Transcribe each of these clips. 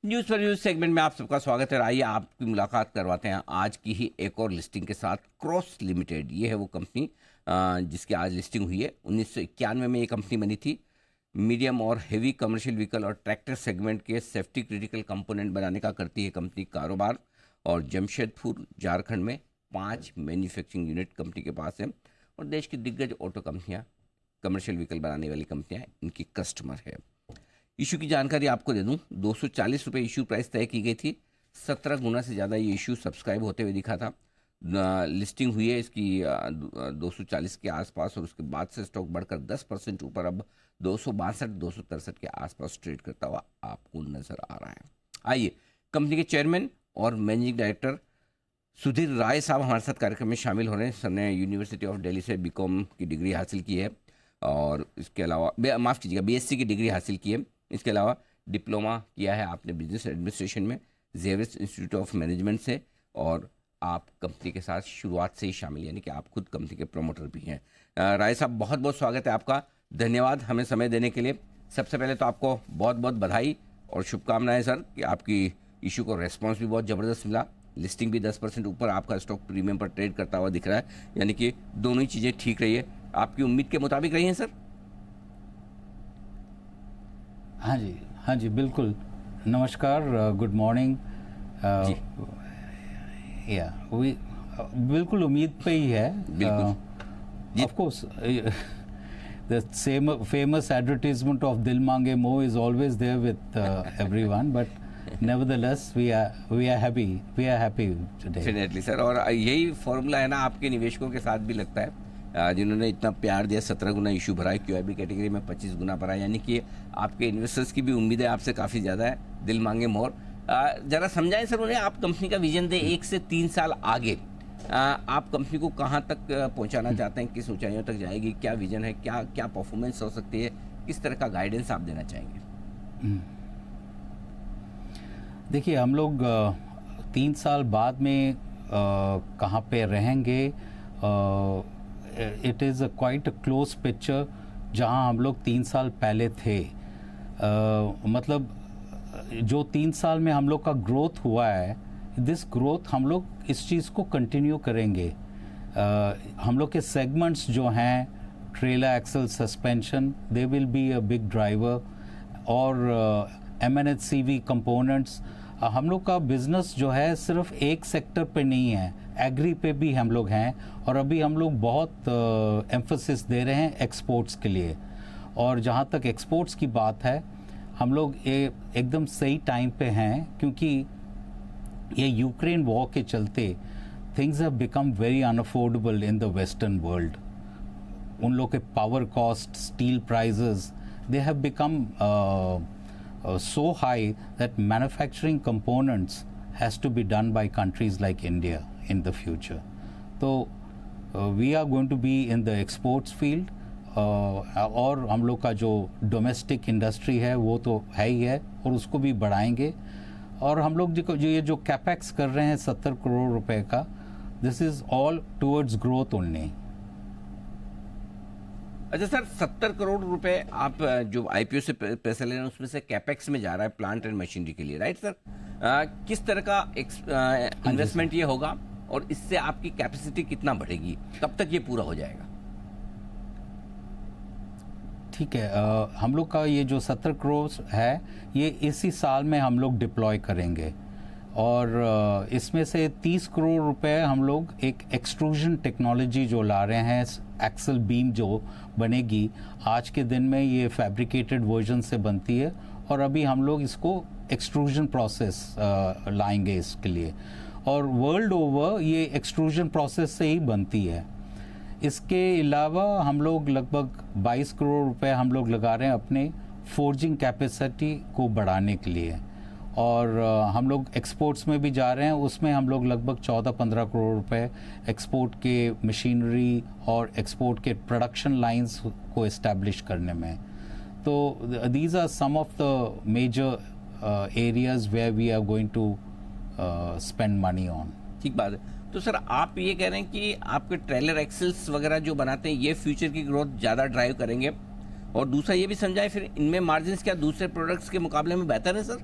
News for news segment में आप सबका स्वागत है। आइए आपकी मुलाकात करवाते हैं आज की ही एक और लिस्टिंग के साथ। क्रॉस लिमिटेड, ये है वो कंपनी जिसकी आज लिस्टिंग हुई है। 1991 में ये कंपनी बनी थी। मीडियम और हेवी कमर्शियल व्हीकल और ट्रैक्टर सेगमेंट के सेफ्टी क्रिटिकल कंपोनेंट बनाने का करती है कंपनी कारोबार। और जमशेदपुर झारखंड में 5 मैन्युफैक्चरिंग यूनिट कंपनी के पास है और देश की दिग्गज ऑटो कंपनियाँ, कमर्शियल व्हीकल बनाने वाली कंपनियाँ इनकी कस्टमर है। इशू की जानकारी आपको दे दूं, 240 रुपये इशू प्राइस तय की गई थी। 17 गुना से ज़्यादा ये इशू सब्सक्राइब होते हुए दिखा था। लिस्टिंग हुई है इसकी 240 के आसपास और उसके बाद से स्टॉक बढ़कर 10% ऊपर अब 262-263 के आसपास ट्रेड करता हुआ आपको नजर आ रहा है। आइए कंपनी के चेयरमैन और मैनेजिंग डायरेक्टर सुधीर राय साहब हमारे साथ कार्यक्रम में शामिल हो रहे हैं। सर ने यूनिवर्सिटी ऑफ दिल्ली से बीकॉम की डिग्री हासिल की है और इसके अलावा माफ़ कीजिएगा बीएससी की डिग्री हासिल की है। इसके अलावा डिप्लोमा किया है आपने बिजनेस एडमिनिस्ट्रेशन में जेविस इंस्टीट्यूट ऑफ मैनेजमेंट से, और आप कंपनी के साथ शुरुआत से ही शामिल, यानी कि आप खुद कंपनी के प्रमोटर भी हैं। राय साहब, बहुत बहुत स्वागत है आपका। धन्यवाद हमें समय देने के लिए। सबसे पहले तो आपको बहुत बहुत बधाई और शुभकामनाएं सर कि आपकी इशू को रेस्पॉन्स भी बहुत ज़बरदस्त मिला। लिस्टिंग भी 10% ऊपर आपका स्टॉक प्रीमियम पर ट्रेड करता हुआ दिख रहा है, यानी कि दोनों ही चीज़ें ठीक रही है, आपकी उम्मीद के मुताबिक रही हैं सर? हाँ जी बिल्कुल। नमस्कार, गुड मॉर्निंग। या बिल्कुल उम्मीद पे ही है। बिल्कुल of course the same famous advertisement of Dil Mange Mo is always there with everyone, but nevertheless we are happy today. Definitely sir, और यही फॉर्मूला है ना आपके निवेशकों के साथ भी लगता है, जिन्होंने इतना प्यार दिया। 17 गुना इशू भरा है, QIB कैटेगरी में 25 गुना भरा है, यानी कि आपके इन्वेस्टर्स की भी उम्मीदें आपसे काफ़ी ज़्यादा है। दिल मांगे मोर। ज़रा समझाएं सर उन्हें, आप कंपनी का विजन दें 1 से 3 साल आगे। आप कंपनी को कहाँ तक पहुँचाना चाहते हैं, किस ऊंचाइयों तक जाएगी, क्या विजन है, क्या परफॉर्मेंस हो सकती है, किस तरह का गाइडेंस आप देना चाहेंगे? देखिए, हम लोग 3 साल बाद में कहाँ पे रहेंगे, it is quite a close picture जहाँ हम लोग 3 साल पहले थे। मतलब जो 3 साल में हम लोग का ग्रोथ हुआ है, दिस ग्रोथ हम लोग इस चीज़ को कंटिन्यू करेंगे। हम लोग के सेगमेंट्स जो हैं, trailer axle suspension, they will be a big driver, और MNHCV कंपोनेंट्स। हम लोग का बिजनेस जो है सिर्फ एक सेक्टर पे नहीं है, एग्री पे भी हम लोग हैं, और अभी हम लोग बहुत एम्फोसिस दे रहे हैं एक्सपोर्ट्स के लिए। और जहाँ तक एक्सपोर्ट्स की बात है, हम लोग एकदम सही टाइम पे हैं, क्योंकि ये यूक्रेन वॉर के चलते things have become very unaffordable in the western world. उन लोग के power cost, steel prices, they have become so high that manufacturing components has to be done by countries like India in the future. So we are going to be in the exports field, और हम लोग का जो domestic industry है वो तो है ही है, और उसको भी बढ़ाएंगे। और हम लोग जो ये जो कैपेक्स कर रहे हैं 70 करोड़ रुपए का, this is all towards growth only. अच्छा सर, 70 करोड़ रुपए आप जो IPO से पैसे ले रहे हैं उसमें से कैपेक्स में जा रहा है प्लांट एंड मशीनरी के लिए, राइट सर? किस तरह का इन्वेस्टमेंट ये होगा और इससे आपकी कैपेसिटी कितना बढ़ेगी, कब तक ये पूरा हो जाएगा? ठीक है, हम लोग का ये जो 70 करोड़ है, ये इसी साल में हम लोग डिप्लॉय करेंगे, और इसमें से 30 करोड़ रुपए हम लोग एक एक्सट्रूजन टेक्नोलॉजी जो ला रहे हैं, एक्सल बीम जो बनेगी, आज के दिन में ये फैब्रिकेटेड वर्जन से बनती है, और अभी हम लोग इसको एक्सट्रूजन प्रोसेस लाएंगे इसके लिए, और वर्ल्ड ओवर ये एक्सट्रूजन प्रोसेस से ही बनती है। इसके अलावा हम लोग लगभग 22 करोड़ रुपए हम लोग लगा रहे हैं अपने फोर्जिंग कैपेसिटी को बढ़ाने के लिए, और हम लोग एक्सपोर्ट्स में भी जा रहे हैं। उसमें हम लोग लगभग 14-15 करोड़ रुपए एक्सपोर्ट के मशीनरी और एक्सपोर्ट के प्रोडक्शन लाइंस को इस्टेब्लिश करने में। तो these are some of the major areas where we are going to spend money on. ठीक बात है। तो सर आप ये कह रहे हैं कि आपके ट्रेलर एक्सेल्स वगैरह जो बनाते हैं ये फ्यूचर की ग्रोथ ज़्यादा ड्राइव करेंगे, और दूसरा ये भी समझाएं फिर इनमें मार्जिन्स क्या दूसरे प्रोडक्ट्स के मुकाबले में बेहतर है सर?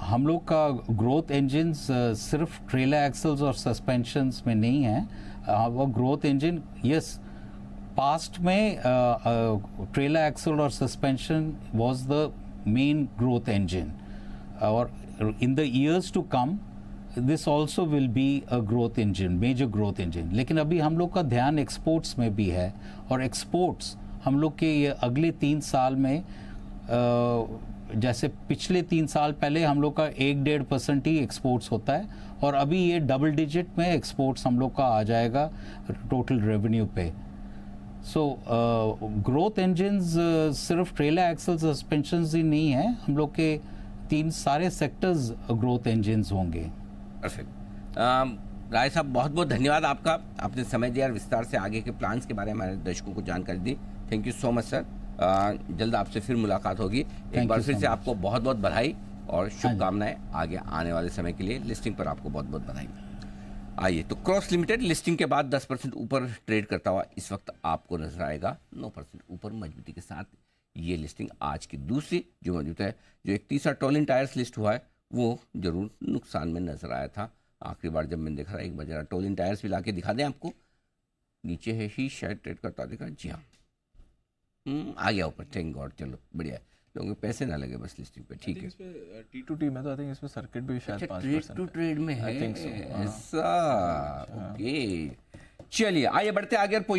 हम लोग का ग्रोथ इंजन्स सिर्फ ट्रेलर एक्सल्स और सस्पेंशंस में नहीं है। वो ग्रोथ इंजन यस पास्ट में ट्रेलर एक्सल और suspension was the main growth engine, और in the years to come this also will be a growth engine, major growth engine. लेकिन अभी हम लोग का ध्यान एक्सपोर्ट्स में भी है, और एक्सपोर्ट्स हम लोग के ये अगले 3 साल में जैसे पिछले 3 साल पहले हम लोग का 1-1.5% ही एक्सपोर्ट्स होता है, और अभी ये डबल डिजिट में एक्सपोर्ट्स हम लोग का आ जाएगा टोटल रेवेन्यू पे। सो ग्रोथ इंजन्स सिर्फ ट्रेलर एक्सल सस्पेंशंस ही नहीं है, हम लोग के 3 सारे सेक्टर्स ग्रोथ इंजन्स होंगे। परफेक्ट। राय साहब, बहुत बहुत धन्यवाद आपका, आपने समय दिया और विस्तार से आगे के प्लान्स के बारे में हमारे दर्शकों को जानकारी दी। Thank you so much sir. जल्द आपसे फिर मुलाकात होगी। एक बार फिर से आपको बहुत बहुत बधाई और शुभकामनाएं आगे आने वाले समय के लिए। लिस्टिंग पर आपको बहुत बहुत बधाई। आइए, तो क्रॉस लिमिटेड लिस्टिंग के बाद 10% ऊपर ट्रेड करता हुआ इस वक्त आपको नजर आएगा 9% ऊपर मजबूती के साथ। ये लिस्टिंग आज की दूसरी जो मौजूद है। जो एक तीसरा टोलिन टायर्स लिस्ट हुआ है वो जरूर नुकसान में नजर आया था। आखिरी बार जब मैंने देखा था, एक बार जरा टोलिन टायर्स भी ला के दिखा दें आपको। नीचे है ही शायद ट्रेड करता दिखा, जी हाँ आ गया ऊपर, थैंक गॉड। चलो बढ़िया है, लोगों के पैसे ना लगे बस लिस्टिंग पे, ठीक है। T2T में तो आई थिंक इसमें सर्किट भी शायद 5% ट्रेड टू ट्रेड में है I think so, हाँ। ऐसा, ओके। चलिए आइए बढ़ते आगे और